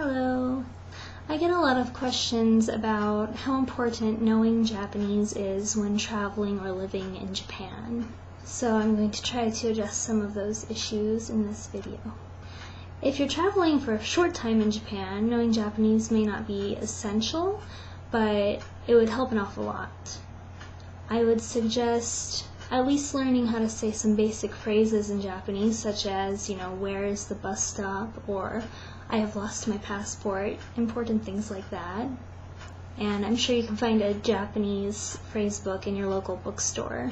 Hello. I get a lot of questions about how important knowing Japanese is when traveling or living in Japan. So I'm going to try to address some of those issues in this video. If you're traveling for a short time in Japan, knowing Japanese may not be essential, but it would help an awful lot. I would suggest at least learning how to say some basic phrases in Japanese, such as, where is the bus stop, or I have lost my passport, important things like that. And I'm sure you can find a Japanese phrase book in your local bookstore.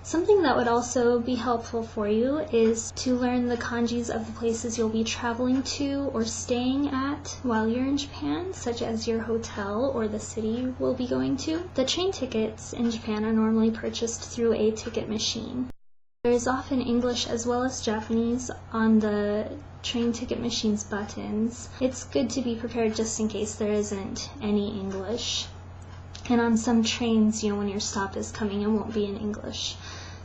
Something that would also be helpful for you is to learn the kanjis of the places you'll be traveling to or staying at while you're in Japan, such as your hotel or the city you will be going to. The train tickets in Japan are normally purchased through a ticket machine. There is often English as well as Japanese on the train ticket machine's buttons. It's good to be prepared just in case there isn't any English. And on some trains, when your stop is coming, it won't be in English.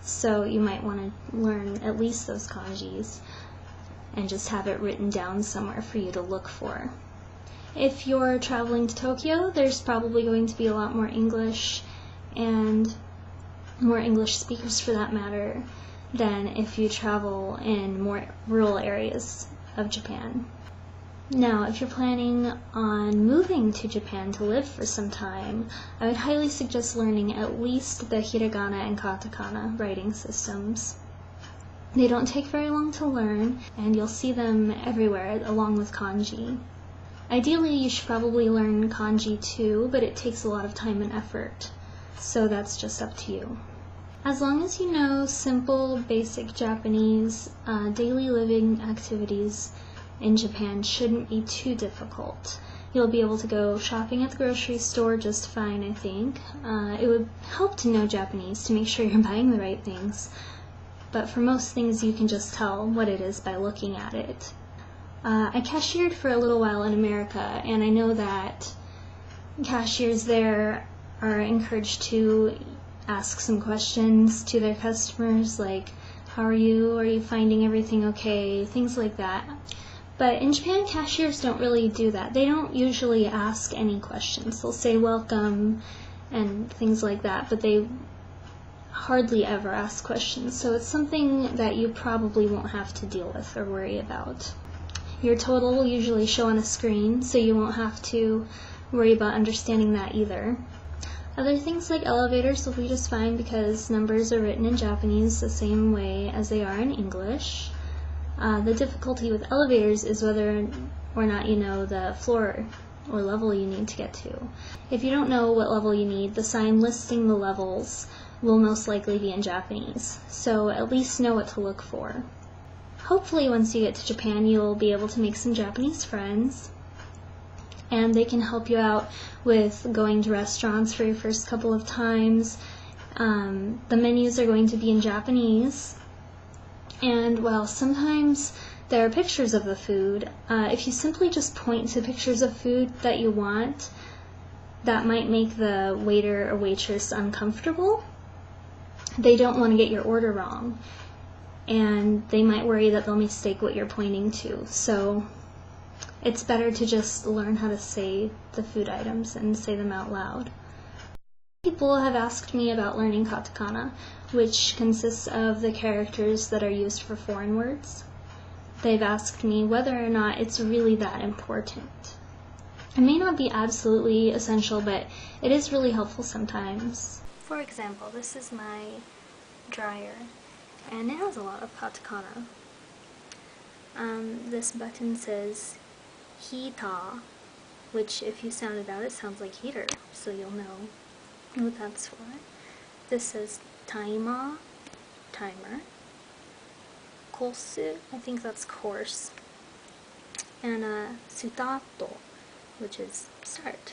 So you might want to learn at least those kanjis and just have it written down somewhere for you to look for. If you're traveling to Tokyo, there's probably going to be a lot more English and more English speakers for that matter than if you travel in more rural areas of Japan. Now, if you're planning on moving to Japan to live for some time, I would highly suggest learning at least the hiragana and katakana writing systems. They don't take very long to learn, and you'll see them everywhere along with kanji. Ideally, you should probably learn kanji too, but it takes a lot of time and effort, so that's just up to you. As long as you know simple, basic Japanese, daily living activities in Japan shouldn't be too difficult. You'll be able to go shopping at the grocery store just fine, I think. It would help to know Japanese to make sure you're buying the right things, but for most things you can just tell what it is by looking at it. I cashiered for a little while in America, and I know that cashiers there are encouraged to ask some questions to their customers, like, how are you? Are you finding everything okay? Things like that. But in Japan, cashiers don't really do that. They don't usually ask any questions. They'll say welcome and things like that, but they hardly ever ask questions. So it's something that you probably won't have to deal with or worry about. Your total will usually show on a screen, so you won't have to worry about understanding that either. Other things like elevators will be just fine because numbers are written in Japanese the same way as they are in English. The difficulty with elevators is whether or not you know the floor or level you need to get to. If you don't know what level you need, the sign listing the levels will most likely be in Japanese, so at least know what to look for. Hopefully once you get to Japan, you'll be able to make some Japanese friends, and they can help you out with going to restaurants for your first couple of times. The menus are going to be in Japanese. And while sometimes there are pictures of the food, if you simply just point to pictures of food that you want, that might make the waiter or waitress uncomfortable. They don't want to get your order wrong, and they might worry that they'll mistake what you're pointing to. So it's better to just learn how to say the food items and say them out loud. People have asked me about learning katakana, which consists of the characters that are used for foreign words. They've asked me whether or not it's really that important. It may not be absolutely essential, but it is really helpful sometimes. For example, this is my dryer, and it has a lot of katakana. This button says hita, which if you sound it out, it sounds like heater, so you'll know what that's for. This says timer, kosu, I think that's course, and sutato, which is start.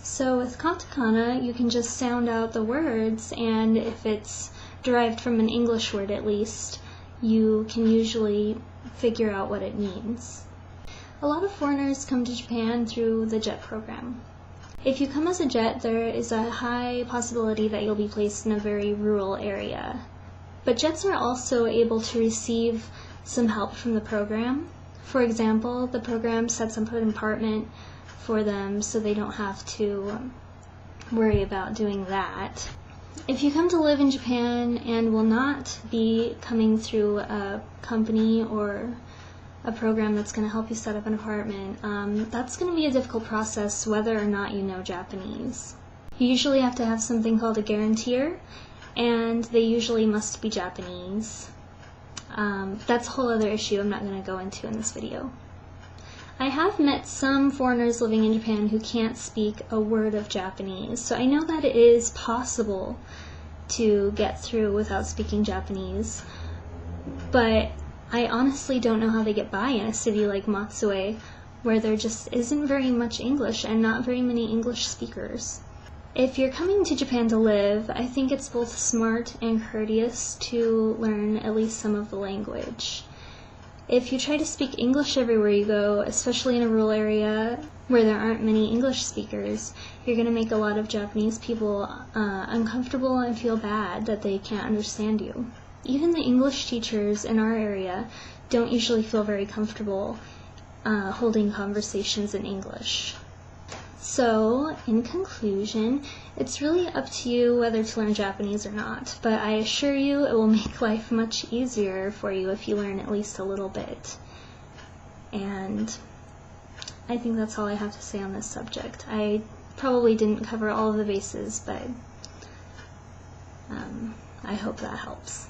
So with katakana, you can just sound out the words, and if it's derived from an English word at least, you can usually figure out what it means. A lot of foreigners come to Japan through the JET program. If you come as a JET, there is a high possibility that you'll be placed in a very rural area. But JETs are also able to receive some help from the program. For example, the program sets up an apartment for them so they don't have to worry about doing that. If you come to live in Japan and will not be coming through a company or a program that's going to help you set up an apartment, that's going to be a difficult process whether or not you know Japanese. You usually have to have something called a guarantor, and they usually must be Japanese. That's a whole other issue I'm not going to go into in this video. I have met some foreigners living in Japan who can't speak a word of Japanese, so I know that it is possible to get through without speaking Japanese, but I honestly don't know how they get by in a city like Matsue, where there just isn't very much English and not very many English speakers. If you're coming to Japan to live, I think it's both smart and courteous to learn at least some of the language. If you try to speak English everywhere you go, especially in a rural area where there aren't many English speakers, you're going to make a lot of Japanese people uncomfortable and feel bad that they can't understand you. Even the English teachers in our area don't usually feel very comfortable holding conversations in English. So, in conclusion, it's really up to you whether to learn Japanese or not, but I assure you it will make life much easier for you if you learn at least a little bit. And I think that's all I have to say on this subject. I probably didn't cover all of the bases, but I hope that helps.